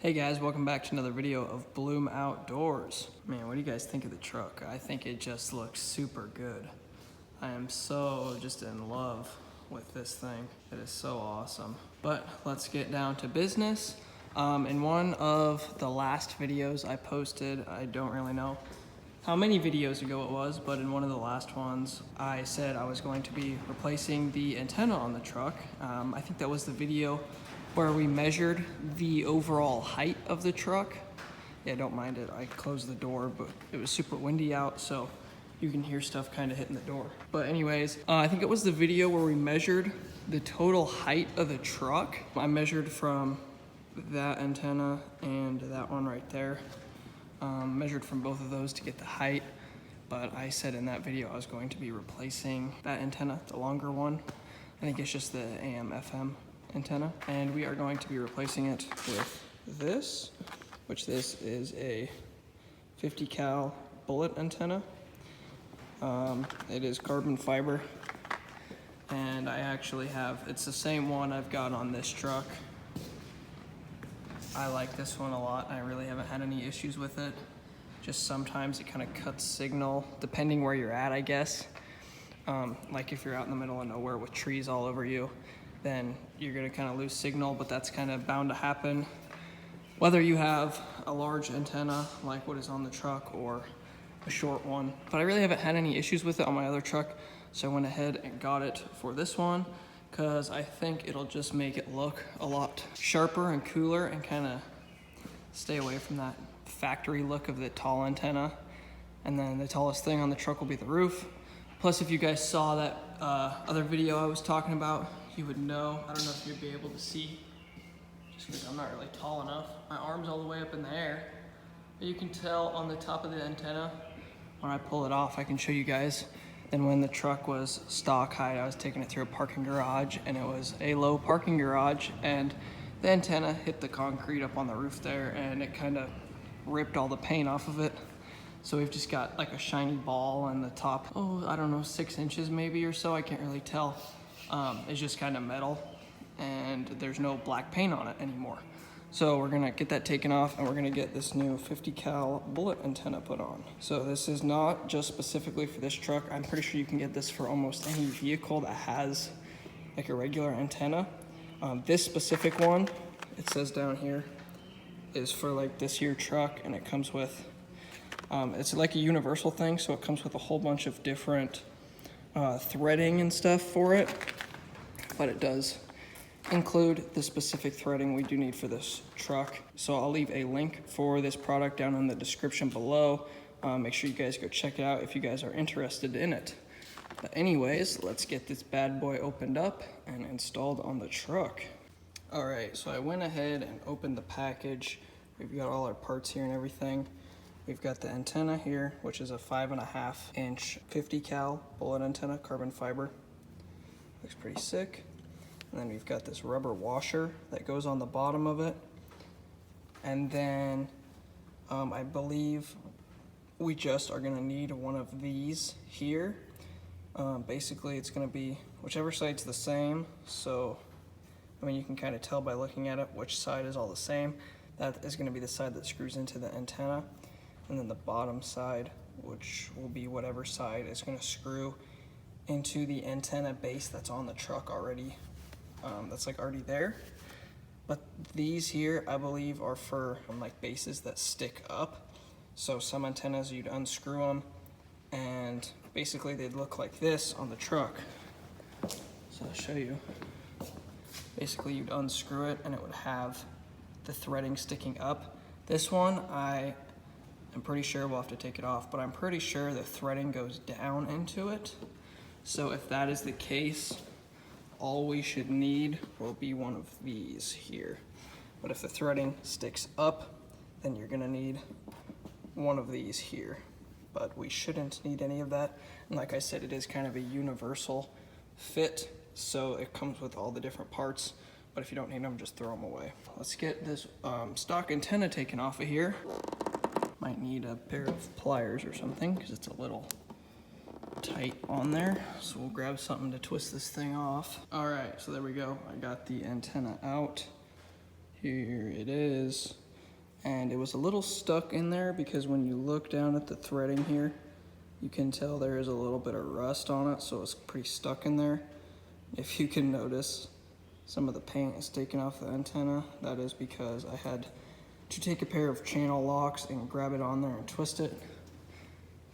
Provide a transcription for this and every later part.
Hey guys, welcome back to another video of Bloom Outdoors. Man, what do you guys think of the truck? I think it just looks super good. I am so just in love with this thing. It is so awesome. But let's get down to business. In one of the last videos I posted, I don't really know how many videos ago it was, but in one of the last ones, I said I was going to be replacing the antenna on the truck. I think that was the video where we measured the overall height of the truck. Yeah, don't mind it, I closed the door, but it was super windy out, so you can hear stuff kind of hitting the door. But anyways, I think it was the video where we measured the total height of the truck. I measured from that antenna and that one right there. Measured from both of those to get the height, but I said in that video I was going to be replacing that antenna, the longer one. I think it's just the AM/FM antenna, and we are going to be replacing it with this, which this is a 50 cal bullet antenna. It is carbon fiber, and I actually have, it's the same one I've got on this truck. I like this one a lot. I really haven't had any issues with it. Just sometimes it kind of cuts signal depending where you're at, I guess. Like if you're out in the middle of nowhere with trees all over you, then you're gonna kind of lose signal, but that's kind of bound to happen whether you have a large antenna like what is on the truck or a short one. But I really haven't had any issues with it on my other truck, so I went ahead and got it for this one because I think it'll just make it look a lot sharper and cooler and kind of stay away from that factory look of the tall antenna. And then the tallest thing on the truck will be the roof. Plus, if you guys saw that other video I was talking about, you would know. I don't know if you'd be able to see, just because I'm not really tall enough. My arm's all the way up in the air. But you can tell on the top of the antenna, when I pull it off, I can show you guys. Then when the truck was stock height, I was taking it through a parking garage, and it was a low parking garage, and the antenna hit the concrete up on the roof there, and it kind of ripped all the paint off of it. So we've just got like a shiny ball on the top, I don't know, 6 inches maybe or so, I can't really tell. It's just kind of metal, and there's no black paint on it anymore. So we're gonna get that taken off, and we're gonna get this new 50 cal bullet antenna put on. So this is not just specifically for this truck. I'm pretty sure you can get this for almost any vehicle that has like a regular antenna. This specific one, it says down here, is for like this here truck, and it comes with, it's like a universal thing, so it comes with a whole bunch of different threading and stuff for it, but it does include the specific threading we do need for this truck. So I'll leave a link for this product down in the description below. Make sure you guys go check it out if you guys are interested in it. But anyways, let's get this bad boy opened up and installed on the truck. All right, so I went ahead and opened the package. We've got all our parts here and everything. We've got the antenna here, which is a 5.5 inch 50 cal bullet antenna, carbon fiber. Looks pretty sick. And then we've got this rubber washer that goes on the bottom of it. And then I believe we just are gonna need one of these here. Basically it's gonna be whichever side's the same. So, I mean, you can kind of tell by looking at it which side is all the same. That is gonna be the side that screws into the antenna. And then the bottom side, which will be whatever side is gonna screw into the antenna base that's on the truck already. That's like already there. But these here, I believe, are for like bases that stick up. So some antennas, you'd unscrew them, and basically they'd look like this on the truck. So I'll show you. Basically you'd unscrew it and it would have the threading sticking up. This one, I'm pretty sure we'll have to take it off, but I'm pretty sure the threading goes down into it. So if that is the case, all we should need will be one of these here. But if the threading sticks up, then you're gonna need one of these here. But we shouldn't need any of that. And like I said, it is kind of a universal fit, so it comes with all the different parts. But if you don't need them, just throw them away. Let's get this stock antenna taken off of here. Might need a pair of pliers or something, because it's a little tight on there. So we'll grab something to twist this thing off. All right, so there we go. I got the antenna out. Here it is. and it was a little stuck in there because when you look down at the threading here, you can tell there is a little bit of rust on it, so it's pretty stuck in there. If you can notice, some of the paint is taken off the antenna. That is because I had to take a pair of channel locks and grab it on there and twist it.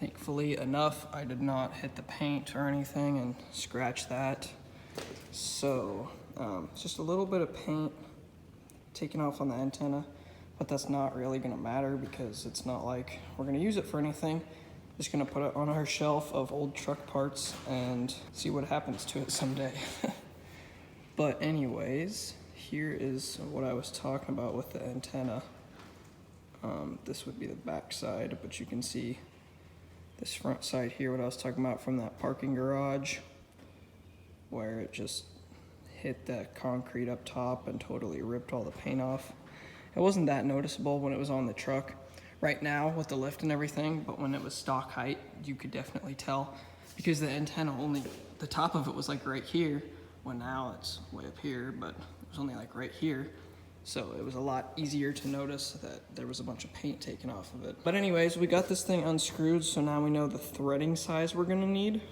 Thankfully enough, I did not hit the paint or anything and scratch that. So just a little bit of paint taken off on the antenna, but that's not really gonna matter because it's not like we're gonna use it for anything. Just gonna put it on our shelf of old truck parts and see what happens to it someday. But anyways, here is what I was talking about with the antenna. This would be the back side, but you can see this front side here, what I was talking about from that parking garage, where it just hit that concrete up top and totally ripped all the paint off. It wasn't that noticeable when it was on the truck right now with the lift and everything, but when it was stock height, you could definitely tell because the antenna only, the top of it was like right here, when now it's way up here, but it was only like right here. So it was a lot easier to notice that there was a bunch of paint taken off of it. But anyways, we got this thing unscrewed, so now we know the threading size we're gonna need.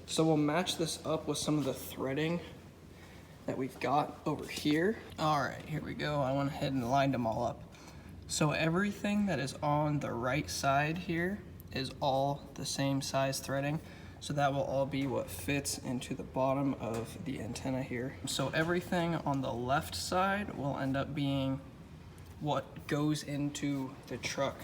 So we'll match this up with some of the threading that we've got over here. All right, here we go. I went ahead and lined them all up. So everything that is on the right side here is all the same size threading. So that will all be what fits into the bottom of the antenna here. So everything on the left side will end up being what goes into the truck,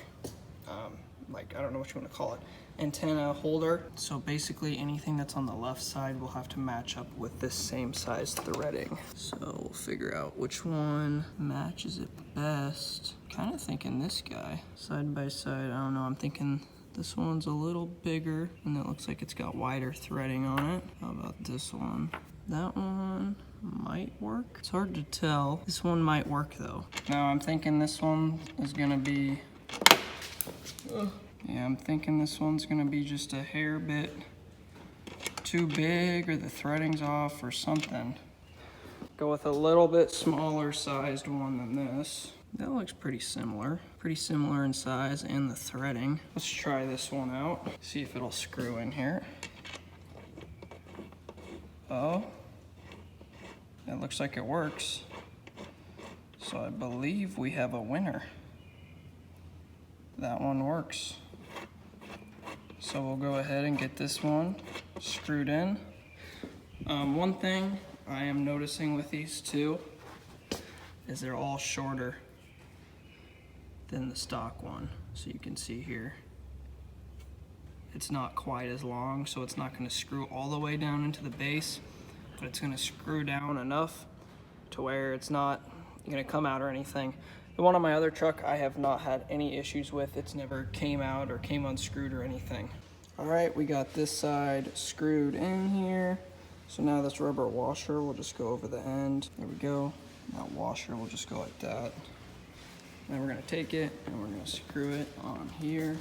like I don't know what you want to call it, antenna holder. So basically anything that's on the left side will have to match up with this same size threading. So we'll figure out which one matches it best. Kind of thinking this guy, side by side, I don't know, I'm thinking this one's a little bigger and it looks like it's got wider threading on it. How about this one? That one might work. It's hard to tell. This one might work though. Now I'm thinking this one is gonna be, yeah, I'm thinking this one's gonna be just a hair bit too big or the threading's off or something. Go with a little bit smaller sized one than this. That looks pretty similar in size and the threading. Let's try this one out, see if it'll screw in here. Oh, it looks like it works. So I believe we have a winner. That one works. So we'll go ahead and get this one screwed in. One thing I am noticing with these two is they're all shorter than the stock one. So you can see here, it's not quite as long, so it's not gonna screw all the way down into the base, but it's gonna screw down enough to where it's not gonna come out or anything. The one on my other truck, I have not had any issues with. It's never came out or came unscrewed or anything. All right, we got this side screwed in here. So now this rubber washer will just go over the end. There we go. That washer will just go like that. Then we're gonna take it and we're gonna screw it on here.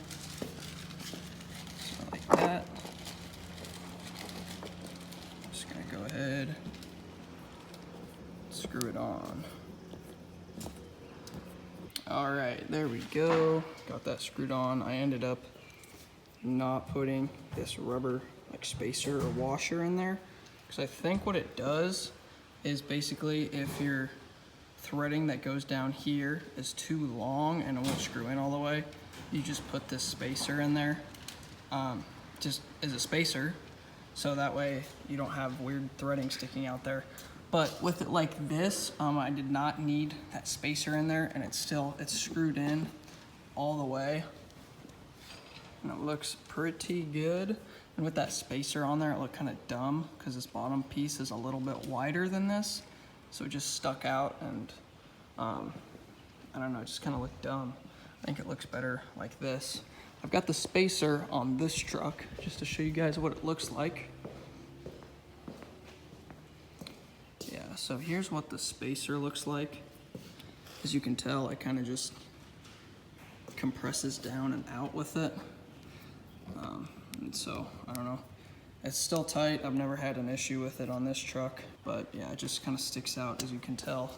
So like that. Just gonna go ahead, screw it on. All right, there we go. Got that screwed on. I ended up not putting this rubber like spacer or washer in there, because I think what it does is basically if your threading that goes down here is too long and it won't screw in all the way, you just put this spacer in there just as a spacer, so that way you don't have weird threading sticking out there. But with it like this, I did not need that spacer in there, and it's screwed in all the way, and it looks pretty good. And with that spacer on there, it looked kind of dumb because this bottom piece is a little bit wider than this, so it just stuck out, and I don't know, it just kind of looked dumb. I think it looks better like this. I've got the spacer on this truck just to show you guys what it looks like. Yeah, so here's what the spacer looks like. As you can tell, it kind of just compresses down and out with it. And so, I don't know. It's still tight. I've never had an issue with it on this truck, but yeah, it just kind of sticks out, as you can tell.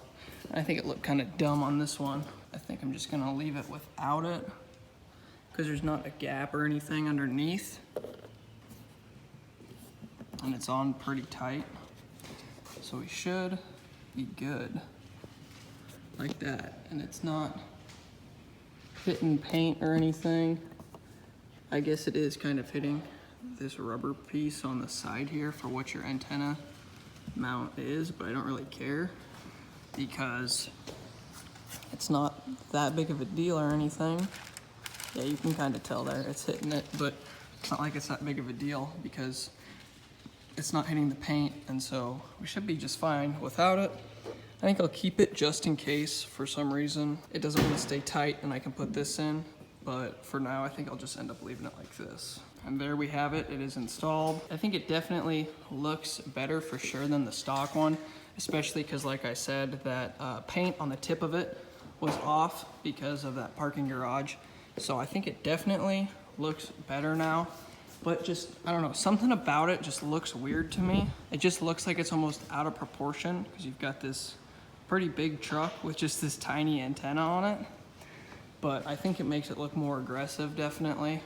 I think it looked kind of dumb on this one. I think I'm just gonna leave it without it because there's not a gap or anything underneath. And it's on pretty tight. So we should be good. Like that. And it's not hitting paint or anything. I guess it is kind of hitting this rubber piece on the side here for what your antenna mount is, but I don't really care because it's not that big of a deal or anything. Yeah, you can kind of tell there, it's hitting it, but it's not like it's that big of a deal because it's not hitting the paint, and so we should be just fine without it. I think I'll keep it just in case for some reason it doesn't want to stay tight and I can put this in, but for now I think I'll just end up leaving it like this. And there we have it, it is installed. I think it definitely looks better for sure than the stock one, especially because like I said, that paint on the tip of it was off because of that parking garage. So I think it definitely looks better now, but just, I don't know, something about it just looks weird to me. It just looks like it's almost out of proportion because you've got this pretty big truck with just this tiny antenna on it. But I think it makes it look more aggressive, definitely,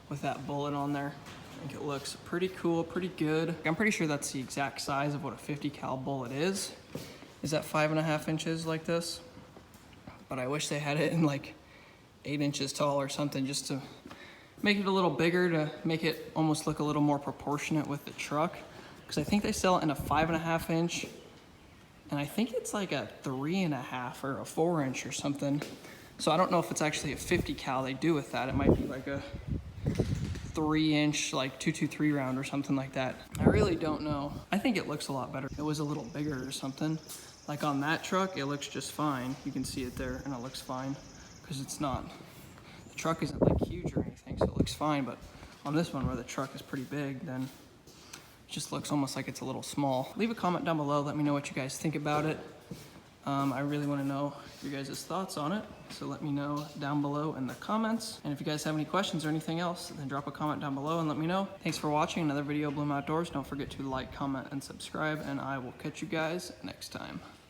with that bullet on there. I think it looks pretty cool, pretty good. I'm pretty sure that's the exact size of what a 50 cal bullet is. Is that 5.5 inches like this? But I wish they had it in like 8 inches tall or something, just to make it a little bigger, to make it almost look a little more proportionate with the truck. Because I think they sell it in a 5.5 inch, and I think it's like a 3.5 or a 4 inch or something. So I don't know if it's actually a 50 cal they do with that. It might be like a 3 inch, like 223 round or something like that. I really don't know. I think it looks a lot better. It was a little bigger or something. Like on that truck, it looks just fine. You can see it there and it looks fine because it's not, the truck isn't like huge or anything, so it looks fine. But on this one where the truck is pretty big, then it just looks almost like it's a little small. Leave a comment down below. Let me know what you guys think about it. I really want to know your guys' thoughts on it, so let me know down below in the comments. And if you guys have any questions or anything else, then drop a comment down below and let me know. Thanks for watching another video of Bloom Outdoors. Don't forget to like, comment, and subscribe, and I will catch you guys next time.